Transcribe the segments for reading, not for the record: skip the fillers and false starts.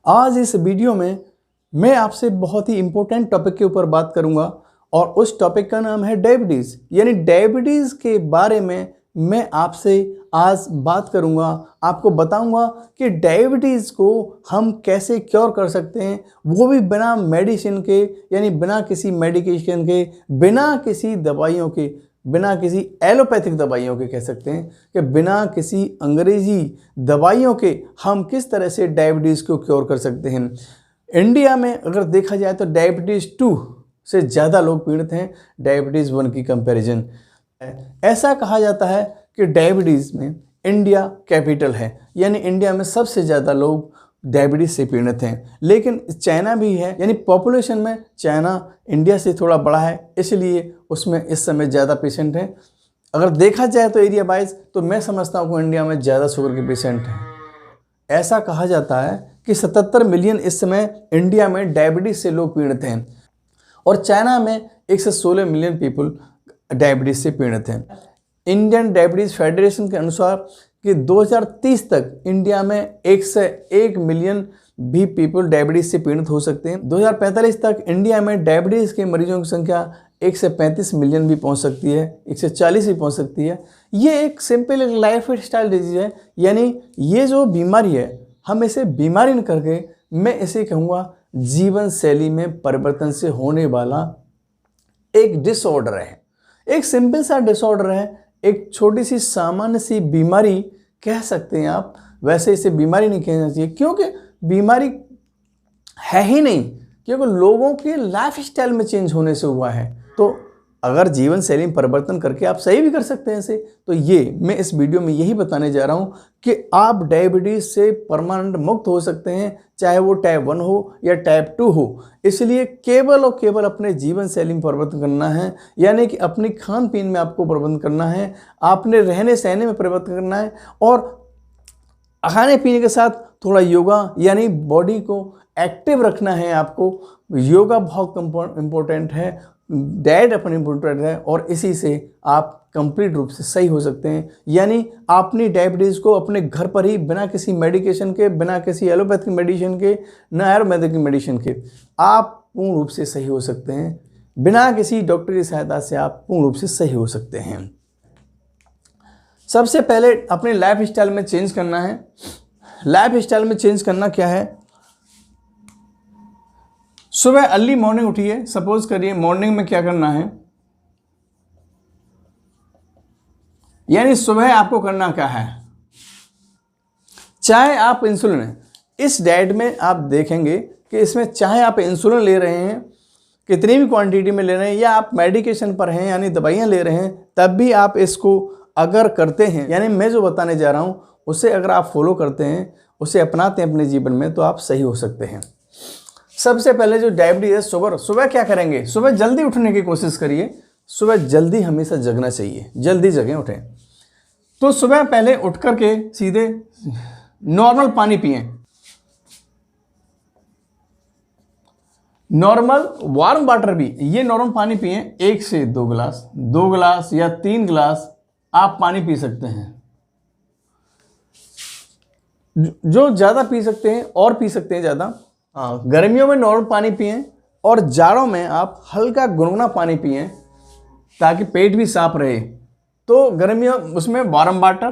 आज इस वीडियो में मैं आपसे बहुत ही इम्पोर्टेंट टॉपिक के ऊपर बात करूंगा और उस टॉपिक का नाम है डायबिटीज़। यानी डायबिटीज़ के बारे में मैं आपसे आज बात करूंगा, आपको बताऊंगा कि डायबिटीज़ को हम कैसे क्योर कर सकते हैं, वो भी बिना मेडिसिन के, यानी बिना किसी मेडिकेशन के, बिना किसी दवाइयों के, बिना किसी एलोपैथिक दवाइयों के कह सकते हैं कि बिना किसी अंग्रेजी दवाइयों के हम किस तरह से डायबिटीज़ को क्योर कर सकते हैं। इंडिया में अगर देखा जाए तो डायबिटीज़ 2 से ज़्यादा लोग पीड़ित हैं डायबिटीज़ 1 की कंपैरिजन। ऐसा कहा जाता है कि डायबिटीज़ में इंडिया कैपिटल है, यानी इंडिया में सबसे ज़्यादा लोग डायबिटीज़ से पीड़ित हैं। लेकिन चाइना भी है, यानी पॉपुलेशन में चाइना इंडिया से थोड़ा बड़ा है, इसलिए उसमें इस समय ज़्यादा पेशेंट हैं। अगर देखा जाए तो एरिया वाइज तो मैं समझता हूँ कि इंडिया में ज़्यादा शुगर के पेशेंट हैं। ऐसा कहा जाता है कि 77 मिलियन इस समय इंडिया में डायबिटीज़ से लोग पीड़ित हैं और चाइना में 116 मिलियन पीपल डायबिटीज़ से पीड़ित हैं। इंडियन डायबिटीज़ फेडरेशन के अनुसार कि 2030 तक इंडिया में 1 से 1 मिलियन भी पीपल डायबिटीज़ से पीड़ित हो सकते हैं। 2045 तक इंडिया में डायबिटीज़ के मरीजों की संख्या 1 से 35 मिलियन भी पहुंच सकती है, 1 से 40 भी पहुंच सकती है। ये एक सिंपल एक लाइफ स्टाइल डिजीज़ है, यानी ये जो बीमारी है हम इसे बीमारी न करके मैं इसे कहूँगा जीवन शैली में परिवर्तन से होने वाला एक डिसऑर्डर है, एक सिंपल सा डिसऑर्डर है, एक छोटी सी सामान्य सी बीमारी कह सकते हैं आप। वैसे इसे बीमारी नहीं कहना चाहिए क्योंकि बीमारी है ही नहीं, क्योंकि लोगों के लाइफ स्टाइल में चेंज होने से हुआ है। तो अगर जीवन शैली में परिवर्तन करके आप सही भी कर सकते हैं इसे। तो ये मैं इस वीडियो में यही बताने जा रहा हूँ कि आप डायबिटीज़ से परमानेंट मुक्त हो सकते हैं, चाहे वो टाइप 1 हो या टाइप 2 हो। इसलिए केवल और केवल अपने जीवन शैली में परिवर्तन करना है, यानी कि अपनी खान पीन में आपको परिवर्तन करना है, आपने रहने सहने में परिवर्तन करना है और खाने पीने के साथ थोड़ा योगा, यानी बॉडी को एक्टिव रखना है। आपको योगा बहुत इम्पोर्टेंट है, डाइट अपनी इम्पोर्टेंट है और इसी से आप कंप्लीट रूप से सही हो सकते हैं। यानी अपनी डायबिटीज़ को अपने घर पर ही बिना किसी मेडिकेशन के, बिना किसी एलोपैथिक मेडिसिन के, ना आयुर्वेदिक मेडिसिन के आप पूर्ण रूप से सही हो सकते हैं। बिना किसी डॉक्टर की सहायता से आप पूर्ण रूप से सही हो सकते हैं। सबसे पहले अपने लाइफ स्टाइल में चेंज करना है। लाइफ स्टाइल में चेंज करना क्या है? सुबह अर्ली मॉर्निंग उठिए। सपोज करिए मॉर्निंग में क्या करना है, यानी सुबह आपको करना क्या है, चाहे आप इंसुलिन, इस डाइट में आप देखेंगे कि इसमें चाहे आप इंसुलिन ले रहे हैं कितनी भी क्वांटिटी में ले रहे हैं, या आप मेडिकेशन पर हैं यानी दवाइयाँ ले रहे हैं, तब भी आप इसको अगर करते हैं, यानी मैं जो बताने जा रहा हूँ उसे अगर आप फॉलो करते हैं, उसे अपनाते हैं अपने जीवन में, तो आप सही हो सकते हैं। सबसे पहले जो डायबिटीज है सुबह क्या करेंगे, सुबह जल्दी उठने की कोशिश करिए। सुबह जल्दी हमेशा जगना चाहिए, जल्दी जगें, उठें। तो सुबह पहले उठ करके सीधे नॉर्मल पानी पिएं, नॉर्मल वार्म वाटर भी, ये नॉर्मल पानी पिएं। 1 से 2 गिलास, 2 गिलास या 3 गिलास आप पानी पी सकते हैं। जो ज़्यादा पी सकते हैं और पी सकते हैं ज़्यादा। हाँ, गर्मियों में नॉर्मल पानी पिएं और जाड़ों में आप हल्का गुनगुना पानी पिएं ताकि पेट भी साफ रहे। तो गर्मियों उसमें वार्म वाटर,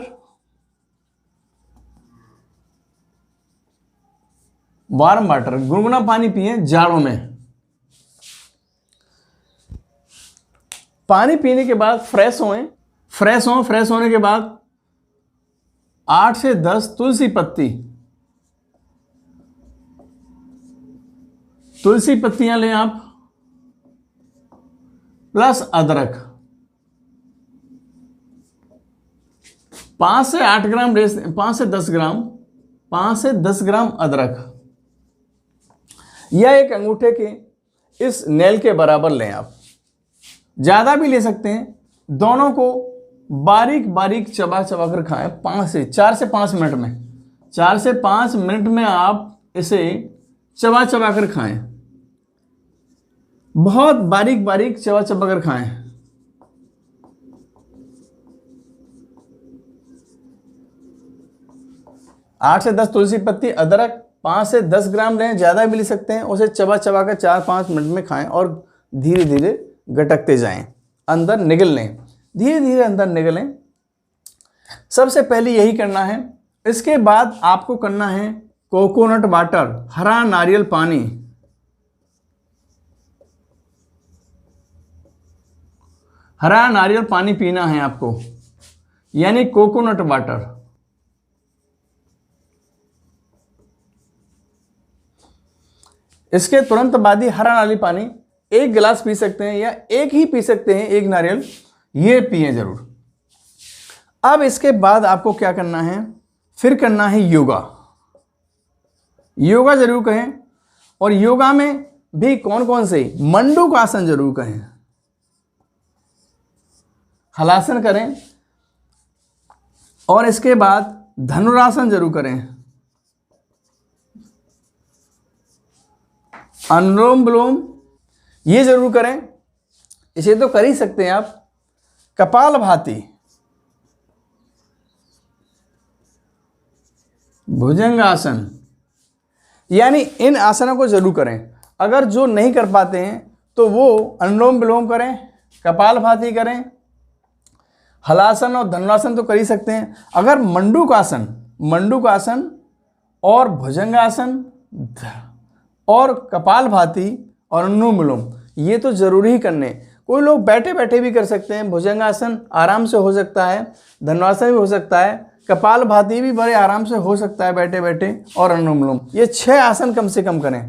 गुनगुना पानी पिएं जाड़ों में। पानी पीने के बाद फ्रेश होने के बाद 8 से 10 तुलसी पत्तियां लें आप, प्लस अदरक 5 से 8 ग्राम, 5 से 10 ग्राम अदरक, या एक अंगूठे के इस नेल के बराबर लें आप, ज़्यादा भी ले सकते हैं। दोनों को बारीक बारीक चबा चबा कर खाएं। 4 से 5 मिनट में, 4 से 5 मिनट में आप इसे चबा चबा कर खाएं, बहुत बारीक बारीक चबा चबा कर खाएं। 8 से 10 तुलसी पत्ती, अदरक 5 से 10 ग्राम लें, ज़्यादा भी ले सकते हैं। उसे चबा चबा कर 4-5 मिनट में खाएं और धीरे धीरे गटकते जाएं, अंदर निगल लें, धीरे धीरे अंदर निगलें। सबसे पहले यही करना है। इसके बाद आपको करना है कोकोनट वाटर, हरा नारियल पानी। हरा नारियल पानी पीना है आपको, यानी कोकोनट वाटर। इसके तुरंत बाद ही हरा नारियल पानी 1 गिलास पी सकते हैं, या एक ही पी सकते हैं, 1 नारियल, ये पिए जरूर। अब इसके बाद आपको क्या करना है, फिर करना है योगा। योगा जरूर कहें, और योगा में भी कौन कौन से, मंडूक आसन जरूर कहें, हलासन करें, और इसके बाद धनुरासन जरूर करें, अनुलोम विलोम ये जरूर करें। इसे तो कर ही सकते हैं आप। कपालभाति, भुजंगासन, यानी इन आसनों को जरूर करें। अगर जो नहीं कर पाते हैं तो वो अनुलोम विलोम करें, कपालभाति करें, हलासन और धनुरासन तो कर ही सकते हैं। अगर मंडूक आसन और भुजंगासन और कपालभाति और अनुलोम विलोम ये तो जरूरी ही करने। कोई लोग बैठे बैठे भी कर सकते हैं, भुजंगासन आराम से हो सकता है, धनुरासन भी हो सकता है, कपालभाति भी बड़े आराम से हो सकता है बैठे बैठे, और अनुलोम विलोम। ये 6 आसन कम से कम करें।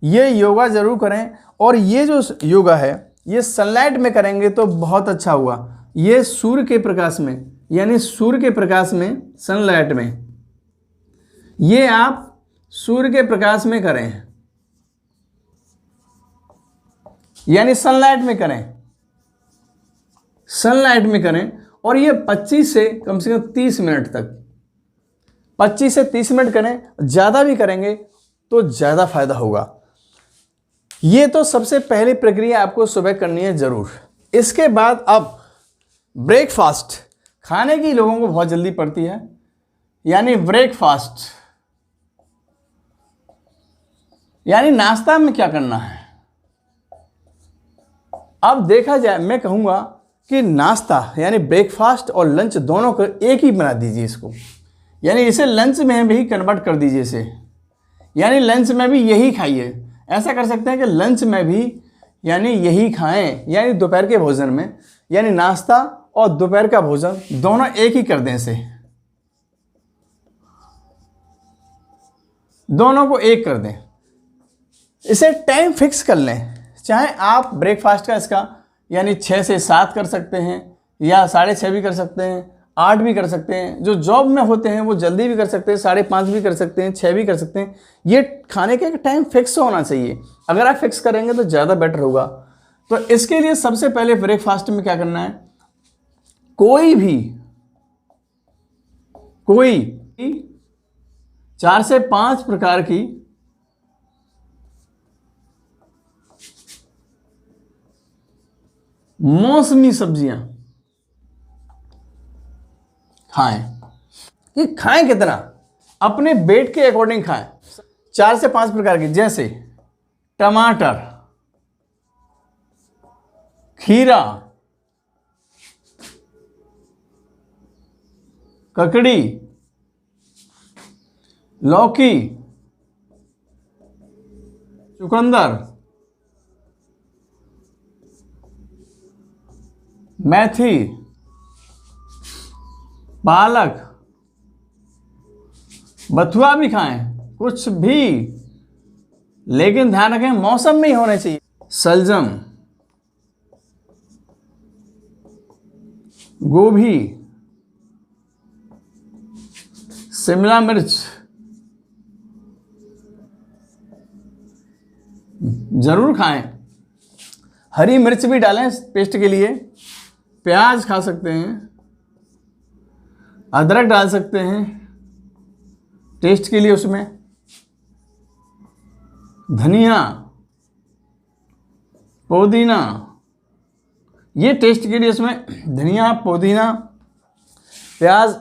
ये योगा जरूर करें, और ये जो योगा है ये सनलाइट में करेंगे तो बहुत अच्छा हुआ। ये सूर्य के प्रकाश में, यानी सूर्य के प्रकाश में, सनलाइट में, ये आप सूर्य के प्रकाश में करें, यानी सनलाइट में करें, सनलाइट में करें। और ये 25 से कम 30 मिनट तक, 25 से 30 मिनट करें। ज़्यादा भी करेंगे तो ज़्यादा फायदा होगा। ये तो सबसे पहली प्रक्रिया आपको सुबह करनी है जरूर। इसके बाद अब ब्रेकफास्ट, खाने की लोगों को बहुत जल्दी पड़ती है, यानी ब्रेकफास्ट, यानी नाश्ता में क्या करना है। अब देखा जाए, मैं कहूँगा कि नाश्ता यानी ब्रेकफास्ट और लंच दोनों को एक ही बना दीजिए इसको, यानी इसे लंच में भी कन्वर्ट कर दीजिए इसे, यानी लंच में भी यही खाइए। ऐसा कर सकते हैं कि लंच में भी यानी यही खाएं, यानी दोपहर के भोजन में, यानी नाश्ता और दोपहर का भोजन दोनों एक ही कर दें, इसे दोनों को एक कर दें। इसे टाइम फिक्स कर लें, चाहे आप ब्रेकफास्ट का इसका यानी 6 से 7 कर सकते हैं, या 6:30 भी कर सकते हैं, 8 भी कर सकते हैं। जो जॉब में होते हैं वो जल्दी भी कर सकते हैं, 5:30 भी कर सकते हैं, 6 भी कर सकते हैं। ये खाने का टाइम फिक्स होना चाहिए। अगर आप फिक्स करेंगे तो ज़्यादा बेटर होगा। तो इसके लिए सबसे पहले ब्रेकफास्ट में क्या करना है, कोई 4 से 5 प्रकार की मौसमी सब्जियां खाएं। ये खाएं कितना, अपने वेट के अकॉर्डिंग खाएं। 4 से 5 प्रकार की, जैसे टमाटर, खीरा, ककड़ी, लौकी, चुकंदर, मेथी, पालक, बथुआ भी खाएं, कुछ भी, लेकिन ध्यान रखें मौसम में ही होने चाहिए। सलजम, गोभी, शिमला मिर्च जरूर खाएं। हरी मिर्च भी डालें पेस्ट के लिए। प्याज खा सकते हैं, अदरक डाल सकते हैं टेस्ट के लिए उसमें, धनिया, पुदीना, ये टेस्ट के लिए उसमें धनिया, पुदीना, प्याज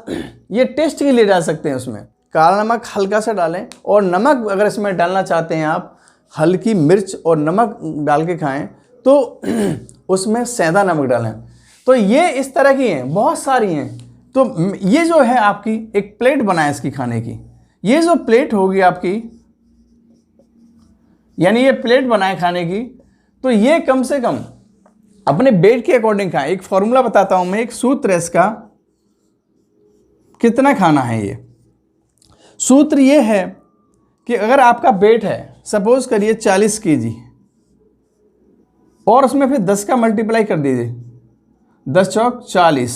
ये टेस्ट के लिए डाल सकते हैं उसमें। काला नमक हल्का सा डालें, और नमक अगर इसमें डालना चाहते हैं आप, हल्की मिर्च और नमक डाल के खाएं, तो उसमें सेंधा नमक डालें। तो ये इस तरह की हैं, बहुत सारी हैं। तो ये जो है आपकी एक प्लेट बनाए इसकी खाने की, ये जो प्लेट होगी आपकी, यानी ये प्लेट बनाए खाने की, तो ये कम से कम अपने वेट के अकॉर्डिंग खाएं। एक फॉर्मूला बताता हूं मैं, एक सूत्र है इसका, कितना खाना है। ये सूत्र ये है कि अगर आपका वेट है सपोज करिए 40 kg, और उसमें फिर 10 का मल्टीप्लाई कर दीजिए, 10 चौक 40,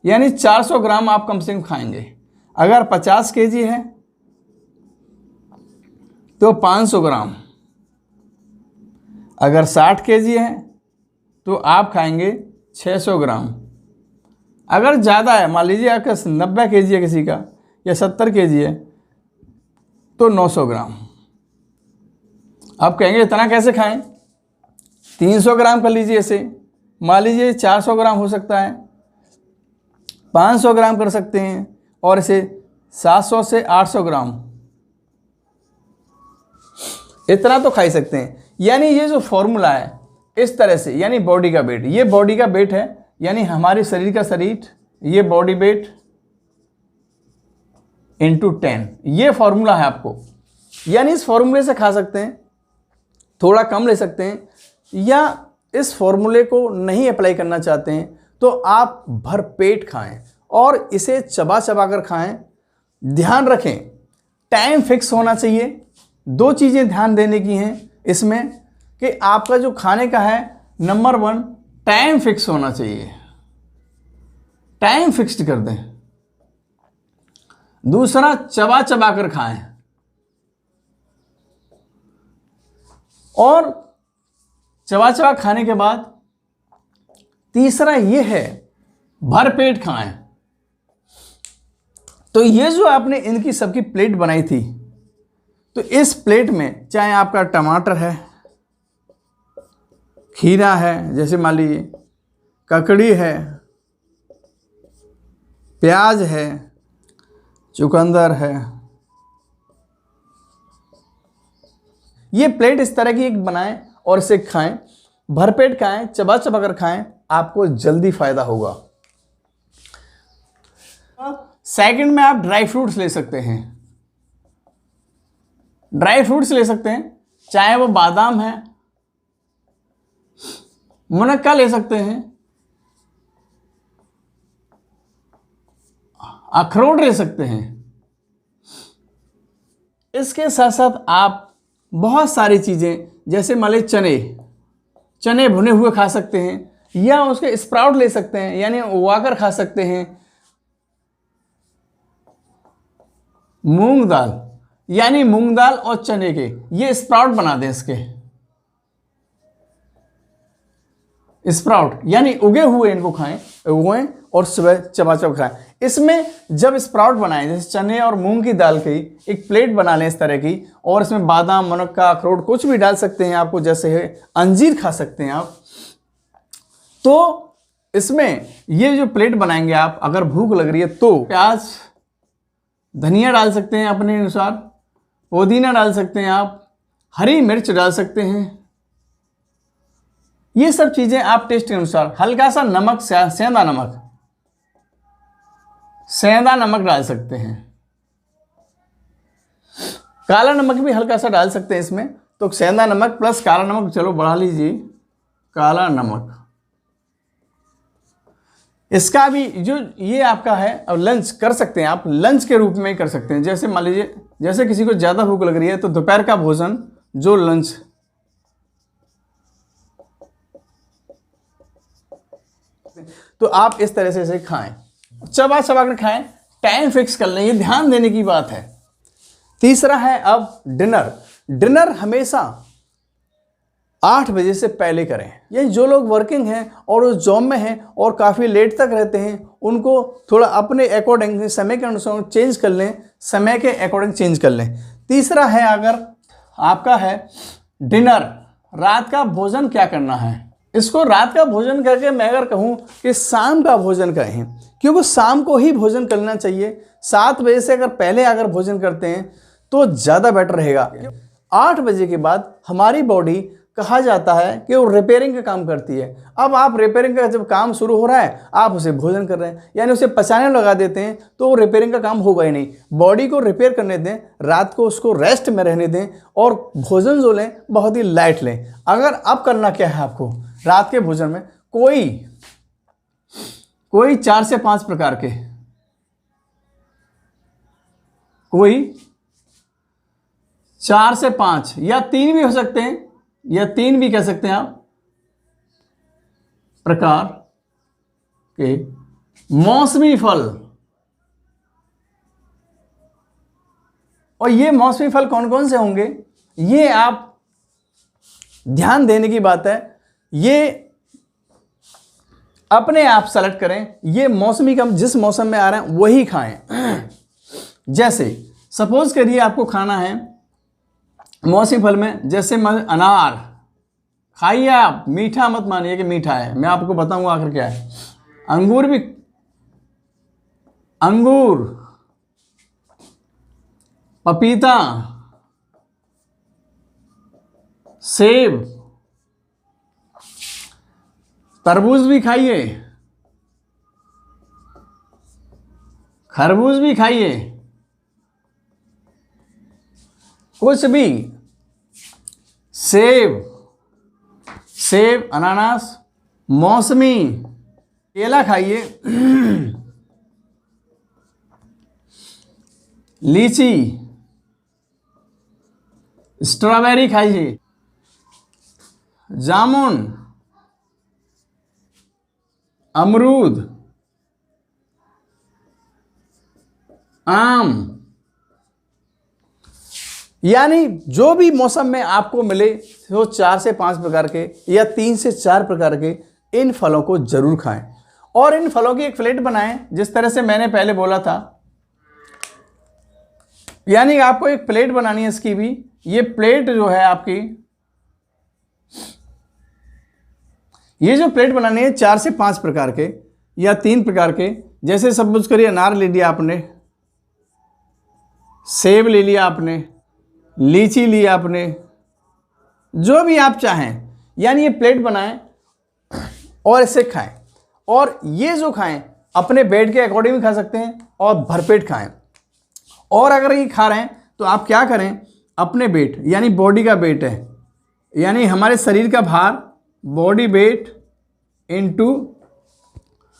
यानी 400 ग्राम आप कम से कम खाएंगे। अगर 50 kg है तो 500 ग्राम, अगर 60 kg है तो आप खाएंगे 600 ग्राम। अगर ज़्यादा है, मान लीजिए आपका 90 kg है किसी का, या 70 kg है, तो 900 ग्राम। आप कहेंगे इतना कैसे खाएं? 300 ग्राम कर लीजिए इसे, मान लीजिए 400 ग्राम हो सकता है, 500 ग्राम कर सकते हैं, और इसे 700 से 800 ग्राम, इतना तो खा ही सकते हैं। यानी ये जो फॉर्मूला है इस तरह से, यानी बॉडी का वेट, ये बॉडी का वेट है, यानी हमारे शरीर का शरीर, ये बॉडी वेट इंटू 10, ये फॉर्मूला है आपको। यानी इस फॉर्मूले से खा सकते हैं, थोड़ा कम ले सकते हैं, या इस फॉर्मूले को नहीं अप्लाई करना चाहते हैं तो आप भर पेट खाएं और इसे चबा चबा कर खाएं। ध्यान रखें, टाइम फिक्स होना चाहिए। 2 चीज़ें ध्यान देने की हैं इसमें, कि आपका जो खाने का है, नंबर 1 टाइम फिक्स होना चाहिए, टाइम फिक्स्ड कर दें। दूसरा, चबा चबा कर खाएं, और चबा चबा खाने के बाद तीसरा ये है भर पेट खाएं। तो ये जो आपने इनकी सबकी प्लेट बनाई थी, तो इस प्लेट में चाहे आपका टमाटर है, खीरा है, जैसे मान लीजिए ककड़ी है, प्याज है, चुकंदर है, ये प्लेट इस तरह की एक बनाएं और इसे खाएं, भरपेट खाएं, चबा चबा कर खाएं, आपको जल्दी फायदा होगा। सेकंड में आप ड्राई फ्रूट्स ले सकते हैं, ड्राई फ्रूट्स ले सकते हैं, चाहे वो बादाम है, मुनक्का ले सकते हैं, अखरोट ले सकते हैं। इसके साथ साथ आप बहुत सारी चीज़ें, जैसे मान लीजिए चने भुने हुए खा सकते हैं, या उसके स्प्राउट ले सकते हैं, यानी उगाकर खा सकते हैं। मूंग दाल, यानी मूंग दाल और चने के ये स्प्राउट बना दें, इसके स्प्राउट यानी उगे हुए, इनको खाएं, उगें और सुबह चबा चबा खाएं। इसमें जब स्प्राउट बनाएं, जैसे चने और मूंग की दाल की एक प्लेट बना लें इस तरह की, और इसमें बादाम, मुनक्का, अखरोट कुछ भी डाल सकते हैं, आपको जैसे है अंजीर खा सकते हैं आप। तो इसमें ये जो प्लेट बनाएंगे आप, अगर भूख लग रही है तो प्याज, धनिया डाल सकते हैं अपने अनुसार, पुदीना डाल सकते हैं आप, हरी मिर्च डाल सकते हैं, ये सब चीजें आप टेस्ट के अनुसार, हल्का सा नमक, सेंधा नमक डाल सकते हैं, काला नमक भी हल्का सा डाल सकते हैं इसमें। तो सेंधा नमक प्लस काला नमक, चलो बढ़ा लीजिए काला नमक। इसका भी जो ये आपका है, अब लंच कर सकते हैं आप, लंच के रूप में कर सकते हैं। जैसे मान लीजिए, जैसे किसी को ज़्यादा भूख लग रही है तो दोपहर का भोजन जो लंच, तो आप इस तरह से इसे खाएं, चबा चबा कर खाएं, टाइम फिक्स कर लें, ये ध्यान देने की बात है। तीसरा है अब डिनर हमेशा 8 बजे से पहले करें। ये जो लोग वर्किंग हैं और उस जॉब में हैं और काफ़ी लेट तक रहते हैं, उनको थोड़ा अपने अकॉर्डिंग, समय के अनुसार चेंज कर लें, समय के अकॉर्डिंग चेंज कर लें। तीसरा है, अगर आपका है डिनर, रात का भोजन क्या करना है, इसको रात का भोजन करके मैं अगर कहूँ कि शाम का भोजन करें, क्योंकि शाम को ही भोजन करना चाहिए। 7 बजे से अगर पहले अगर भोजन करते हैं तो ज़्यादा बेटर रहेगा। 8 बजे के बाद हमारी बॉडी कहा जाता है कि वो रिपेयरिंग का काम करती है। अब आप रिपेयरिंग का जब काम शुरू हो रहा है, आप उसे भोजन कर रहे हैं, यानी उसे पचाने लगा देते हैं, तो वो रिपेयरिंग का काम होगा ही नहीं। बॉडी को रिपेयर करने दें, रात को उसको रेस्ट में रहने दें और भोजन जो लें बहुत ही लाइट लें। अगर अब करना क्या है आपको रात के भोजन में, कोई 4 से 5 प्रकार के, कोई 4 से 5 या 3 भी हो सकते हैं, या 3 भी कह सकते हैं आप, प्रकार के मौसमी फल। और ये मौसमी फल कौन कौन से होंगे, ये आप ध्यान देने की बात है। ये अपने आप सेलेक्ट करें, ये मौसमी का जिस मौसम में आ रहे हैं वही खाएं। जैसे सपोज करिए आपको खाना है मौसमी फल में, जैसे अनार खाइए आप, मीठा मत मानिए कि मीठा है, मैं आपको बताऊंगा आखिर क्या है। अंगूर, पपीता, सेब, तरबूज भी खाइए, खरबूज भी खाइए, कुछ भी, सेब, अनानास, मौसमी, केला खाइए, लीची, स्ट्रॉबेरी खाइए, जामुन, अमरूद, आम, यानी जो भी मौसम में आपको मिले वो 4 से 5 प्रकार के या 3 से 4 प्रकार के इन फलों को जरूर खाएं। और इन फलों की एक प्लेट बनाएं, जिस तरह से मैंने पहले बोला था, यानी आपको एक प्लेट बनानी है इसकी भी। ये प्लेट जो है आपकी, ये जो प्लेट बनानी है 4 से 5 प्रकार के या 3 प्रकार के, जैसे सपोज करिए अनार ले लिया आपने, सेब ले लिया आपने, लीची लिया आपने, जो भी आप चाहें, यानी ये प्लेट बनाएं और इसे खाएं। और ये जो खाएं अपने वेट के अकॉर्डिंग भी खा सकते हैं और भरपेट खाएं। और अगर ये खा रहे हैं तो आप क्या करें, अपने वेट यानी बॉडी का वेट है, यानी हमारे शरीर का भार, बॉडी वेट इंटू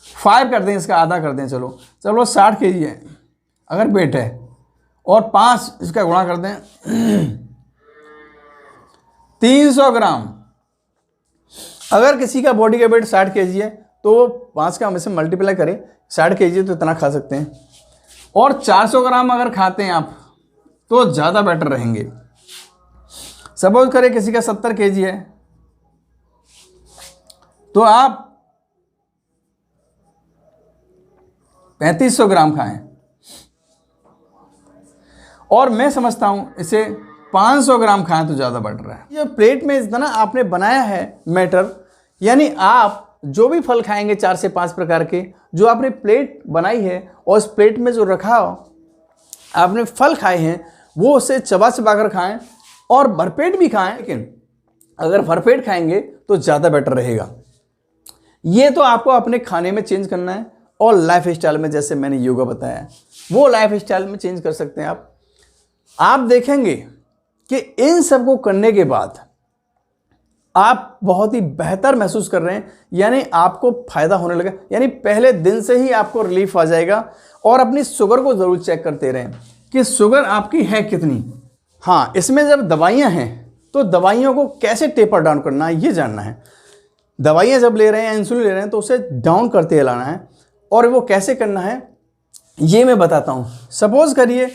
5 कर दें, इसका आधा कर दें, चलो 60 kg है अगर वेट है, और 5 इसका गुणा कर दें 300 ग्राम। अगर किसी का बॉडी का वेट 60 kg है तो 5 का हम इसे मल्टीप्लाई करें, 60 kg तो इतना खा सकते हैं। और 400 ग्राम अगर खाते हैं आप तो ज़्यादा बेटर रहेंगे। सपोज करें किसी का 70 kg है तो आप 3500 ग्राम खाएं। और मैं समझता हूं इसे 500 ग्राम खाएं तो ज़्यादा बेटर है। ये प्लेट में इतना आपने बनाया है मैटर, यानी आप जो भी फल खाएंगे 4 से 5 प्रकार के, जो आपने प्लेट बनाई है और उस प्लेट में जो रखा आपने फल खाए हैं वो उसे चबा चबा कर खाएं और भरपेट भी खाएं। लेकिन अगर भरपेट खाएंगे तो ज़्यादा बेटर रहेगा। ये तो आपको अपने खाने में चेंज करना है और लाइफ स्टाइल में, जैसे मैंने योगा बताया है वो लाइफ स्टाइल में चेंज कर सकते हैं आप देखेंगे कि इन सब को करने के बाद आप बहुत ही बेहतर महसूस कर रहे हैं, यानी आपको फायदा होने लगा, यानी पहले दिन से ही आपको रिलीफ आ जाएगा। और अपनी शुगर को ज़रूर चेक करते रहें कि शुगर आपकी है कितनी। हाँ, इसमें जब दवाइयाँ हैं तो दवाइयों को कैसे टेपर डाउन करना है ये जानना है। दवाइयाँ जब ले रहे हैं, इंसुलिन ले रहे हैं, तो उसे डाउन करते लाना है, और वो कैसे करना है ये मैं बताता हूँ। सपोज करिए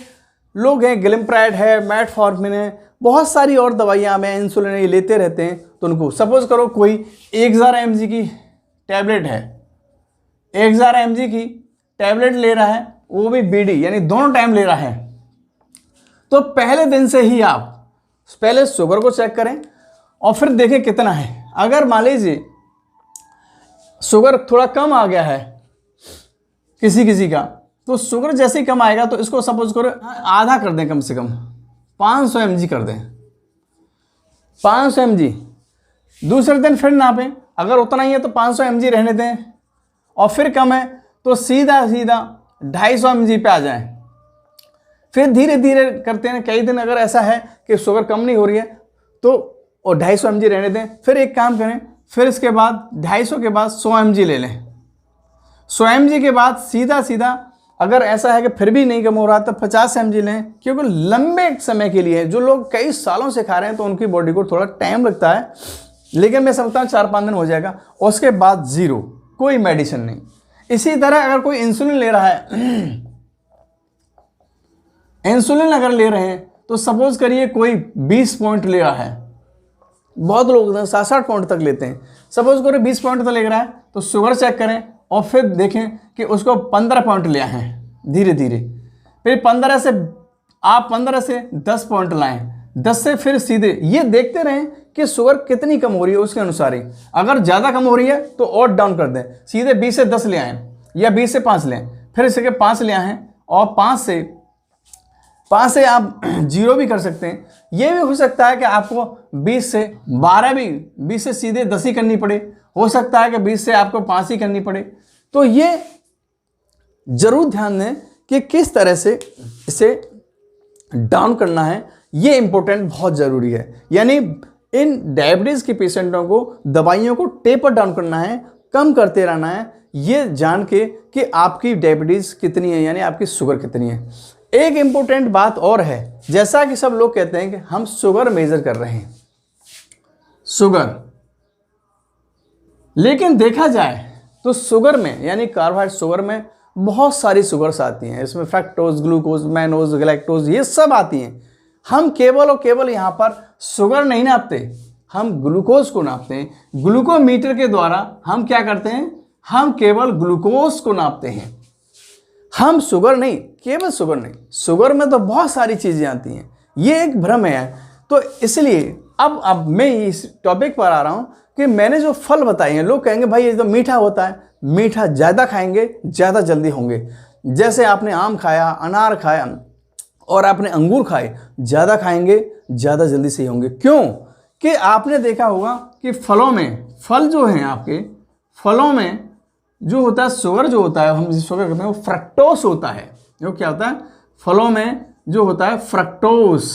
लोग हैं, ग्लिम्प्राइड है, मेटफॉर्मिन है, बहुत सारी और दवाइयाँ में इंसुलिन ये लेते रहते हैं, तो उनको सपोज करो कोई 1000 mg की टैबलेट है, 1000 mg की टैबलेट ले रहा है, वो भी बीडी यानी दोनों टाइम ले रहा है, तो पहले दिन से ही आप पहले शुगर को चेक करें और फिर देखें कितना है। अगर मान लीजिए शुगर थोड़ा कम आ गया है किसी किसी का, तो शुगर जैसे ही कम आएगा तो इसको सपोज करो आधा कर दें, कम से कम 500 mg कर दें, 500 mg। दूसरे दिन फिर नापें, अगर उतना ही है तो 500 mg रहने दें, और फिर कम है तो सीधा सीधा 250 mg पे आ जाएं। फिर धीरे धीरे करते हैं, कई दिन अगर ऐसा है कि शुगर कम नहीं हो रही है तो और 250 mg रहने दें। फिर एक काम करें, फिर इसके बाद 250 के बाद 100 mg ले लें। 100 mg के बाद सीधा सीधा अगर ऐसा है कि फिर भी नहीं कम हो रहा तो 50 mg लें, क्योंकि लंबे समय के लिए जो लोग कई सालों से खा रहे हैं तो उनकी बॉडी को थोड़ा टाइम लगता है, लेकिन मैं समझता हूँ 4-5 दिन हो जाएगा। उसके बाद जीरो, कोई मेडिसिन नहीं। इसी तरह अगर कोई इंसुलिन ले रहा है इंसुलिन अगर ले रहे हैं तो सपोज करिए कोई 20 पॉइंट ले रहा है, बहुत लोग 60-60 पॉइंट तक लेते हैं, सपोज करो 20 पॉइंट तक ले रहा है, तो शुगर चेक करें और फिर देखें कि उसको 15 पॉइंट लिया है धीरे धीरे। फिर 15 से 10 पॉइंट लाएं, 10 से फिर सीधे ये देखते रहें कि शुगर कितनी कम हो रही है, उसके अनुसार ही अगर ज़्यादा कम हो रही है तो और डाउन कर दें, सीधे 20 से 10 ले आएँ या 20 से 5 लें, फिर इसके 5 ले आएँ और 5 से आप 0 भी कर सकते हैं। ये भी हो सकता है कि आपको 20 से 12 भी, 20 से सीधे 10 ही करनी पड़े, हो सकता है कि 20 से आपको 5 ही करनी पड़े। तो ये जरूर ध्यान दें कि किस तरह से इसे डाउन करना है, ये इंपॉर्टेंट बहुत ज़रूरी है। यानी इन डायबिटीज़ के पेशेंटों को दवाइयों को टेपर डाउन करना है, कम करते रहना है, ये जान के कि आपकी डायबिटीज़ कितनी है, यानी आपकी शुगर कितनी है। एक इम्पोर्टेंट बात और है, जैसा कि सब लोग कहते हैं कि हम शुगर मेजर कर रहे हैं, शुगर, लेकिन देखा जाए तो शुगर में यानी कार्बोहाइड्रेट शुगर में बहुत सारी शुगर्स आती हैं। इसमें फ्रक्टोज, ग्लूकोज, मैनोज, गैलेक्टोज ये सब आती हैं। हम केवल और केवल यहाँ पर शुगर नहीं नापते, हम ग्लूकोज को नापते हैं। ग्लूकोमीटर के द्वारा हम क्या करते हैं, हम केवल ग्लूकोज को नापते हैं, हम शुगर नहीं, केवल शुगर नहीं। शुगर में तो बहुत सारी चीज़ें आती हैं, ये एक भ्रम है। तो इसलिए अब मैं इस टॉपिक पर आ रहा हूँ कि मैंने जो फल बताए हैं, लोग कहेंगे भाई ये तो मीठा होता है, मीठा ज़्यादा खाएंगे ज़्यादा जल्दी होंगे। जैसे आपने आम खाया, अनार खाया और आपने अंगूर खाए, ज़्यादा खाएंगे ज़्यादा जल्दी सही होंगे। क्यों कि आपने देखा होगा कि फलों में, फल जो हैं आपके फलों में जो होता है शुगर, जो होता है हम जिस शुगर कहते हैं वो फ्रक्टोस होता है। वो क्या होता है, फलों में जो होता है फ्रक्टोस,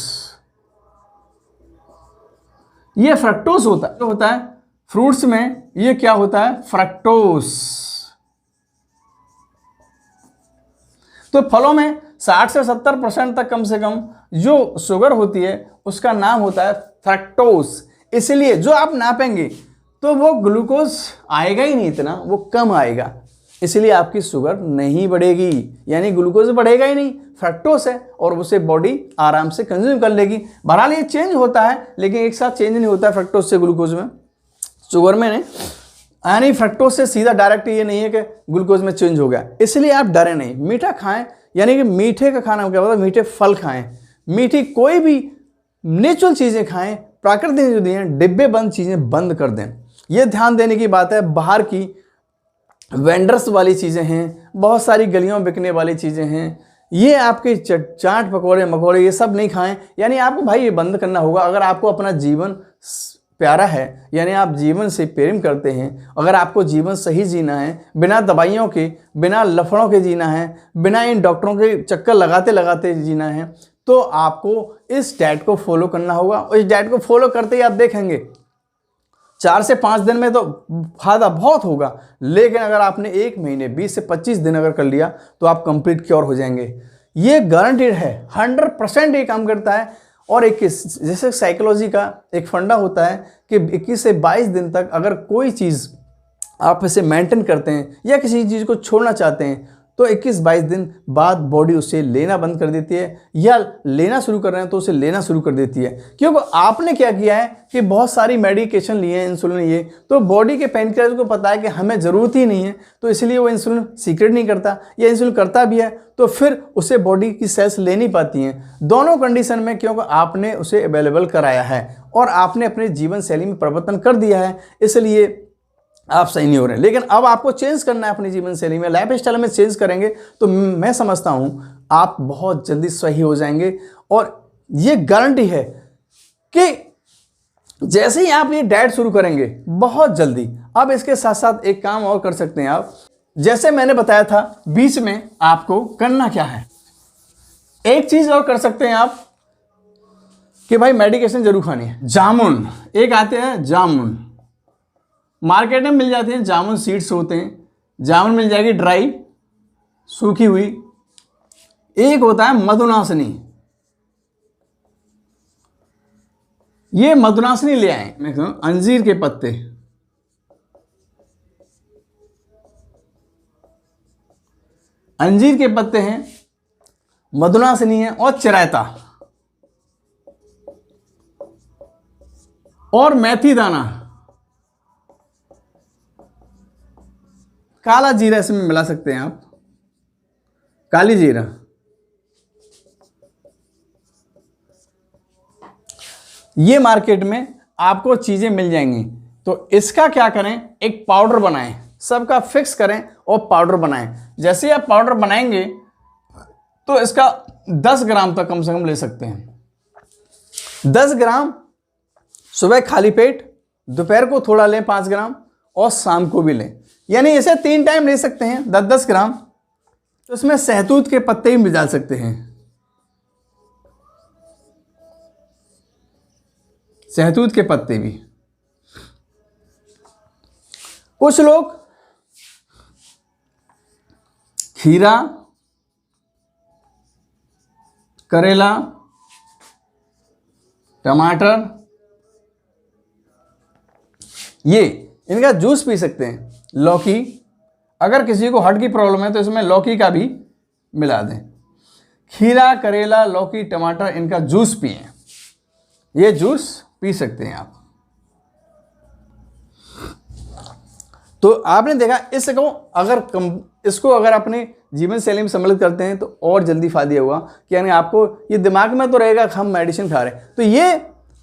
ये फ्रक्टोस होता है। जो होता है फ्रूट्स में ये क्या होता है, फ्रक्टोस। तो फलों में 60 से 70% तक कम से कम जो शुगर होती है उसका नाम होता है फ्रक्टोस। इसलिए जो आप नापेंगे तो वो ग्लूकोज आएगा ही नहीं, इतना वो कम आएगा, इसलिए आपकी शुगर नहीं बढ़ेगी, यानी ग्लूकोज बढ़ेगा ही नहीं, फ्रक्टोस है और उसे बॉडी आराम से कंज्यूम कर लेगी। बहरहाल ये चेंज होता है, लेकिन एक साथ चेंज नहीं होता है फ्रक्टोस से ग्लूकोज में, शुगर में नहीं। यानी फ्रक्टोस से सीधा डायरेक्ट ये नहीं है कि ग्लूकोज में चेंज हो गया। इसलिए आप डरे नहीं, मीठा खाएं, यानी कि मीठे का खाना क्या होता है, मीठे फल खाएं, मीठी कोई भी नेचुरल चीज़ें खाएं, प्राकृतिक जो दी हैं डिब्बे बंद चीज़ें बंद कर दें। ये ध्यान देने की बात है, बाहर की वेंडर्स वाली चीज़ें हैं, बहुत सारी गलियों में बिकने वाली चीज़ें हैं, ये आपके चाट पकौड़े मकौड़े ये सब नहीं खाएं। यानी आपको भाई ये बंद करना होगा। अगर आपको अपना जीवन प्यारा है, यानी आप जीवन से प्रेम करते हैं, अगर आपको जीवन सही जीना है, बिना दवाइयों के, बिना लफड़ों के जीना है, बिना इन डॉक्टरों के चक्कर लगाते लगाते जीना है, तो आपको इस डाइट को फॉलो करना होगा। और इस डाइट को फॉलो करते ही आप देखेंगे 4 से 5 दिन में तो फायदा बहुत होगा, लेकिन अगर आपने 1 महीने 20 से 25 दिन अगर कर लिया तो आप कंप्लीट क्योर हो जाएंगे। ये गारंटीड है, 100% ये काम करता है। और 21, जैसे साइकोलॉजी का एक फंडा होता है कि 21 से 22 दिन तक अगर कोई चीज़ आप इसे मेंटेन करते हैं या किसी चीज़ को छोड़ना चाहते हैं तो 21-22 दिन बाद बॉडी उसे लेना बंद कर देती है, या लेना शुरू कर रहे हैं तो उसे लेना शुरू कर देती है। क्योंकि आपने क्या किया है कि बहुत सारी मेडिकेशन लिए हैं, इंसुलिन लिए, तो बॉडी के पेनक्रियाज को पता है कि हमें ज़रूरत ही नहीं है, तो इसलिए वो इंसुलिन सीक्रेट नहीं करता, या इंसुलिन करता भी है तो फिर उसे बॉडी की सेल्स ले नहीं पाती हैं। दोनों कंडीशन में क्योंकि आपने उसे अवेलेबल कराया है और आपने अपने जीवन शैली में परिवर्तन कर दिया है, इसलिए आप सही नहीं हो रहे हैं। लेकिन अब आपको चेंज करना है अपनी जीवन शैली में, लाइफ स्टाइल में चेंज करेंगे तो मैं समझता हूँ आप बहुत जल्दी सही हो जाएंगे। और ये गारंटी है कि जैसे ही आप ये डाइट शुरू करेंगे बहुत जल्दी। अब इसके साथ साथ एक काम और कर सकते हैं आप, जैसे मैंने बताया था बीच में आपको करना क्या है, एक चीज और कर सकते हैं आप कि भाई मेडिकेशन जरूर खानी है। जामुन एक आते हैं, जामुन मार्केट में मिल जाते हैं, जामुन सीड्स होते हैं, जामुन मिल जाएगी ड्राई सूखी हुई। एक होता है मधुनाशनी, ये मधुनाशनी ले आए, मैं कहूँ अंजीर के पत्ते, अंजीर के पत्ते हैं, मधुनाशनी है और चिरायता और मेथी दाना, काला जीरा इसमें मिला सकते हैं आप, काली जीरा। ये मार्केट में आपको चीजें मिल जाएंगी। तो इसका क्या करें, एक पाउडर बनाएं, सबका फिक्स करें और पाउडर बनाएं। जैसे ही आप पाउडर बनाएंगे तो इसका 10 ग्राम तक कम से कम ले सकते हैं। 10 ग्राम सुबह खाली पेट, दोपहर को थोड़ा लें 5 ग्राम और शाम को भी लें, यानी इसे 3 टाइम ले सकते हैं 10-10 ग्राम। तो इसमें सहतूत के पत्ते भी डाल सकते हैं, सहतूत के पत्ते भी। कुछ लोग खीरा, करेला, टमाटर, ये इनका जूस पी सकते हैं। लौकी, अगर किसी को हार्ट की प्रॉब्लम है तो इसमें लौकी का भी मिला दें। खीरा, करेला, लौकी, टमाटर, इनका जूस पिएं, ये जूस पी सकते हैं आप। तो आपने देखा इसको अगर अपने जीवन शैली में सम्मिलित करते हैं तो और जल्दी फायदा होगा कि यानी आपको ये दिमाग में तो रहेगा कि हम मेडिसिन खा रहे हैं। तो ये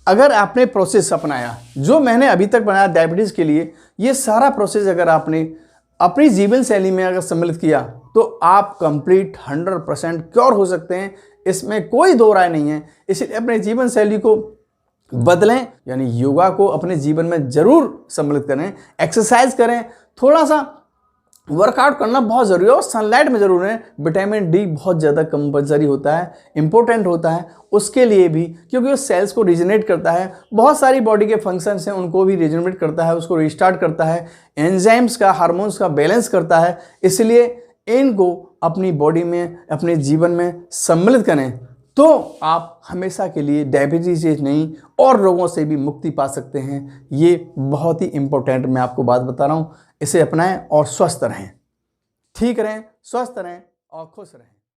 अगर आपने प्रोसेस अपनाया जो मैंने अभी तक बनाया डायबिटीज़ के लिए, ये सारा प्रोसेस अगर आपने अपनी जीवन शैली में अगर सम्मिलित किया तो आप कंप्लीट 100% क्योर हो सकते हैं, इसमें कोई दो राय नहीं है। इसलिए अपने जीवन शैली को बदलें, यानी योगा को अपने जीवन में जरूर सम्मिलित करें, एक्सरसाइज करें, थोड़ा सा वर्कआउट करना बहुत ज़रूरी है और सनलाइट में ज़रूर है। विटामिन डी बहुत ज़्यादा कंपलसरी होता है, इंपॉर्टेंट होता है उसके लिए भी, क्योंकि वो सेल्स को रिजनरेट करता है, बहुत सारी बॉडी के फंक्शंस हैं उनको भी रिजनरेट करता है, उसको रिस्टार्ट करता है, एंजाइम्स का, हार्मोन्स का बैलेंस करता है। इसलिए इनको अपनी बॉडी में, अपने जीवन में सम्मिलित करें तो आप हमेशा के लिए डायबिटीज नहीं और रोगों से भी मुक्ति पा सकते हैं। ये बहुत ही इंपॉर्टेंट मैं आपको बात बता रहा हूँ, इसे अपनाएं और स्वस्थ रहें, ठीक रहें, स्वस्थ रहें और खुश रहें।